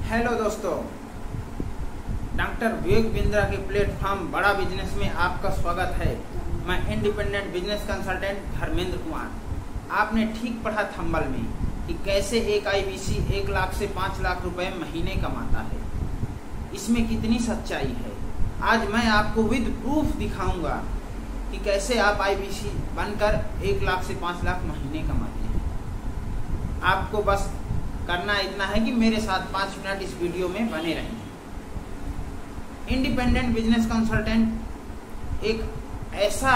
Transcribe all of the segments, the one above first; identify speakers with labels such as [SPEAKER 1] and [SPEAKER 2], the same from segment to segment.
[SPEAKER 1] Hello दोस्तों, doctor Vivek Bindra के platform बड़ा बिजनेस में आपका स्वागत है। मैं independent business consultant Dharmendra Kumar. आपने ठीक पढ़ा थंबल में कि कैसे एक आईबीसी 1 लाख से 5 लाख रुपए महीने कमाता है। इसमें कितनी सच्चाई है, आज मैं आपको विद प्रूफ दिखाऊंगा कि कैसे आप आईबीसी बनकर 1 लाख से 5 लाख महीने कमाते हैं। आपको बस करना इतना है कि मेरे साथ 5 मिनट इस वीडियो में बने रहें। इंडिपेंडेंट बिजनेस कंसल्टेंट एक ऐसा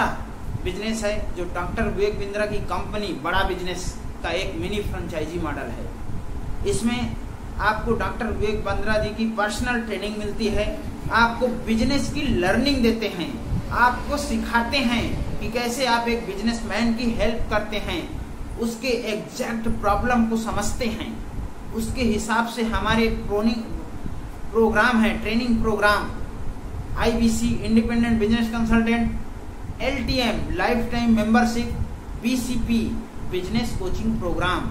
[SPEAKER 1] बिजनेस है जो डॉक्टर विवेक बिंद्रा की कंपनी बड़ा बिजनेस का एक मिनी फ्रेंचाइजी मॉडल है। इसमें आपको डॉक्टर विवेक बिंद्रा जी की पर्सनल ट्रेनिंग मिलती है, आपको बिजनेस की लर्निंग देते हैं, आपको सिखाते हैं कि कैसे आप एक बिजनेसमैन की हेल्प करते हैं, उसके एग्जैक्ट प्रॉब्लम को समझते हैं। उसके हिसाब से हमारे प्रोग्राम है, training programme IBC independent business consultant, LTM life time membership, BCP business coaching programme.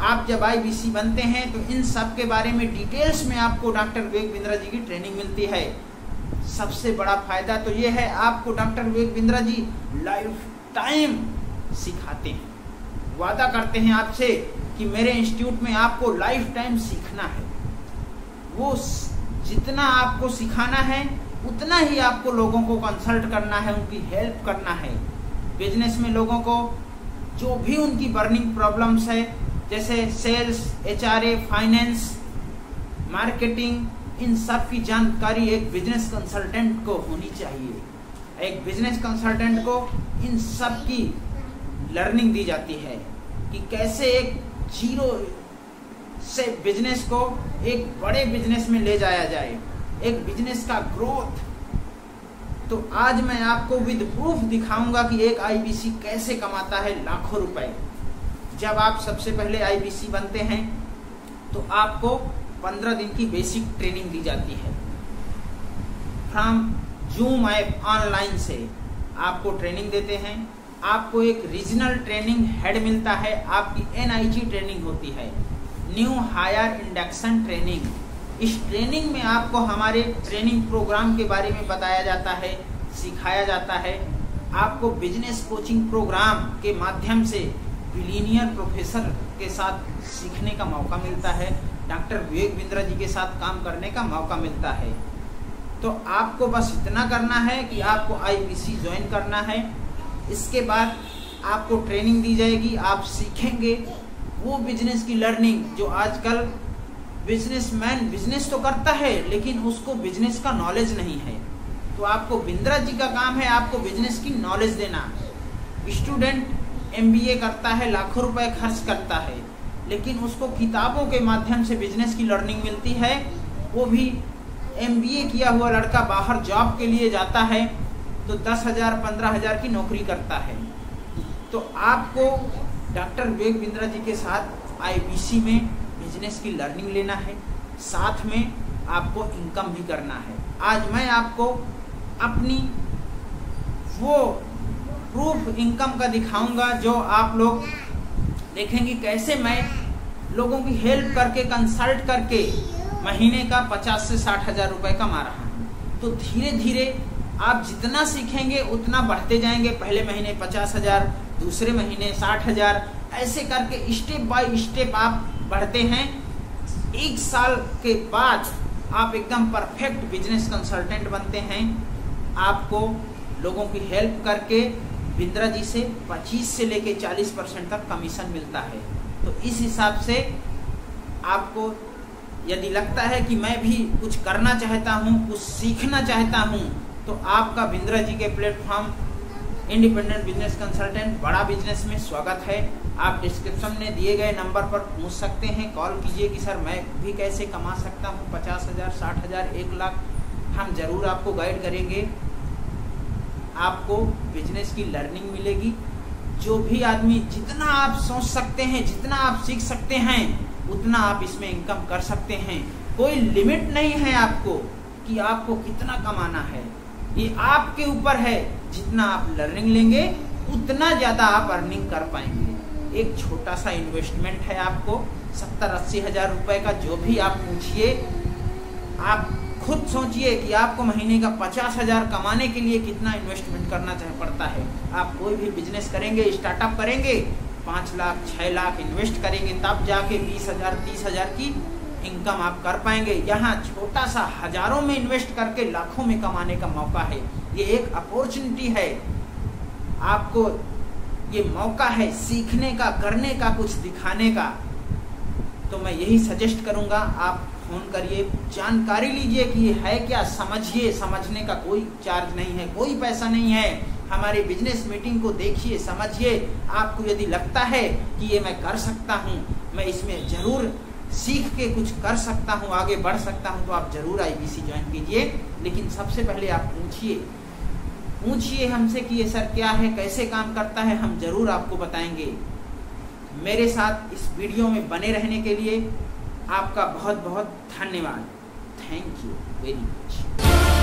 [SPEAKER 1] आप जब आईबीसी बनते हैं तो इन सब के बारे में डिटेल्स में आपको डॉक्टर विवेक बिंद्रा जी की ट्रेनिंग मिलती है। सबसे बड़ा फायदा तो ये है, आपको doctor Vivek Bindra ji life time सिखाते हैं, वादा करते हैं आपसे कि मेरे इंस्टीट्यूट में आपको लाइफ टाइम सीखना है। वो जितना आपको सिखाना है उतना ही आपको लोगों को कंसल्ट करना है, उनकी हेल्प करना है। बिजनेस में लोगों को जो भी उनकी बर्निंग प्रॉब्लम्स है, जैसे सेल्स, एचआरए, फाइनेंस, मार्केटिंग, इन सब की जानकारी एक बिजनेस कंसल्टेंट को होनी चाहिए। एक बिजनेस कंसल्टेंट को इन सब की लर्निंग दी जाती है कि कैसे एक जीरो से बिजनेस को एक बड़े बिजनेस में ले जाया जाए, एक बिजनेस का ग्रोथ। तो आज मैं आपको विद प्रूफ दिखाऊंगा कि एक आईबीसी कैसे कमाता है लाखों रुपए। जब आप सबसे पहले आईबीसी बनते हैं तो आपको 15 दिन की बेसिक ट्रेनिंग दी जाती है। फ्रॉम जूम ऐप ऑनलाइन से आपको ट्रेनिंग देते हैं। आपको एक रीजनल ट्रेनिंग हेड मिलता है, आपकी एनआईजी ट्रेनिंग होती है, न्यू हायर इंडक्शन ट्रेनिंग। इस ट्रेनिंग में आपको हमारे ट्रेनिंग प्रोग्राम के बारे में बताया जाता है, सिखाया जाता है। आपको बिजनेस कोचिंग प्रोग्राम के माध्यम से बिलियनियर प्रोफेसर के साथ सीखने का मौका मिलता है, डॉक्टर विवेक बिंद्रा जी के साथ काम करने का मौका मिलता है। तो आपको बस इतना करना है कि आपको आईबीसी ज्वाइन करना है। इसके बाद आपको ट्रेनिंग दी जाएगी, आप सीखेंगे वो बिजनेस की लर्निंग जो आजकल बिजनेसमैन बिजनेस तो करता है लेकिन उसको बिजनेस का नॉलेज नहीं है। तो आपको बिंद्रा जी का काम है आपको बिजनेस की नॉलेज देना। स्टूडेंट एमबीए करता है, लाखों रुपए खर्च करता है, लेकिन उसको किताबों के माध्यम से बिजनेस की लर्निंग मिलती है। वो भी एमबीए किया हुआ लड़का बाहर जॉब के लिए जाता है तो 10,000 15,000 की नौकरी करता है। तो आपको डॉक्टर विवेक बिंद्रा जी के साथ आईबीसी में बिजनेस की लर्निंग लेना है, साथ में आपको इनकम भी करना है। आज मैं आपको अपनी वो प्रूफ इनकम का दिखाऊंगा जो आप लोग देखेंगे कैसे मैं लोगों की हेल्प करके, कंसल्ट करके महीने का 50 से 60,000 रुपए कमा रहा हूँ। तो धीरे धीरे आप जितना सीखेंगे उतना बढ़ते जाएंगे। पहले महीने 50,000, दूसरे महीने 60,000, ऐसे करके स्टेप बाय स्टेप आप बढ़ते हैं। 1 साल के बाद आप एकदम परफेक्ट बिजनेस कंसल्टेंट बनते हैं। आपको लोगों की हेल्प करके बिंद्रा जी से 25 से लेके 40% तक कमीशन मिलता है। तो इस हिसाब से आपको यदि लगता है कि मैं भी कुछ करना चाहता हूँ, कुछ सीखना चाहता हूँ, तो आपका बिंद्रा जी के प्लेटफॉर्म इंडिपेंडेंट बिजनेस कंसल्टेंट बड़ा बिजनेस में स्वागत है। आप डिस्क्रिप्शन में दिए गए नंबर पर पूछ सकते हैं, कॉल कीजिए कि सर मैं भी कैसे कमा सकता हूँ 50,000, 60,000, 1 लाख। हम जरूर आपको गाइड करेंगे। आपको बिजनेस की लर्निंग मिलेगी। जो भी आदमी, जितना आप सोच सकते हैं, जितना आप सीख सकते हैं, उतना आप इसमें इनकम कर सकते हैं। कोई लिमिट नहीं है आपको कि आपको कितना कमाना है, ये आपके ऊपर है। जितना आप लर्निंग लेंगे उतना ज्यादा आप अर्निंग कर पाएंगे। एक छोटा सा इन्वेस्टमेंट है आपको, 70-80 हज़ार रुपए का जो भी आप पूछिए, आप खुद सोचिए कि आपको महीने का 50,000 कमाने के लिए कितना इन्वेस्टमेंट करना पड़ता है। आप कोई भी बिजनेस करेंगे, स्टार्टअप करेंगे, 5 लाख 6 लाख इन्वेस्ट करेंगे, तब जाके 20,000 30,000 की इनकम आप कर पाएंगे। यहाँ छोटा सा हजारों में इन्वेस्ट करके लाखों में कमाने का मौका है। ये एक अपॉर्चुनिटी है, आपको ये मौका है सीखने का, करने का, कुछ दिखाने का। तो मैं यही सजेस्ट करूंगा, आप फोन करिए, जानकारी लीजिए कि ये है क्या, समझिए। समझने का कोई चार्ज नहीं है, कोई पैसा नहीं है। हमारी बिजनेस मीटिंग को देखिए, समझिए। आपको यदि लगता है कि ये मैं कर सकता हूँ, मैं इसमें जरूर सीख के कुछ कर सकता हूँ, आगे बढ़ सकता हूँ, तो आप जरूर IBC ज्वाइन कीजिए। लेकिन सबसे पहले आप पूछिए हमसे कि ये सर क्या है, कैसे काम करता है, हम जरूर आपको बताएंगे। मेरे साथ इस वीडियो में बने रहने के लिए आपका बहुत बहुत धन्यवाद। Thank you very much.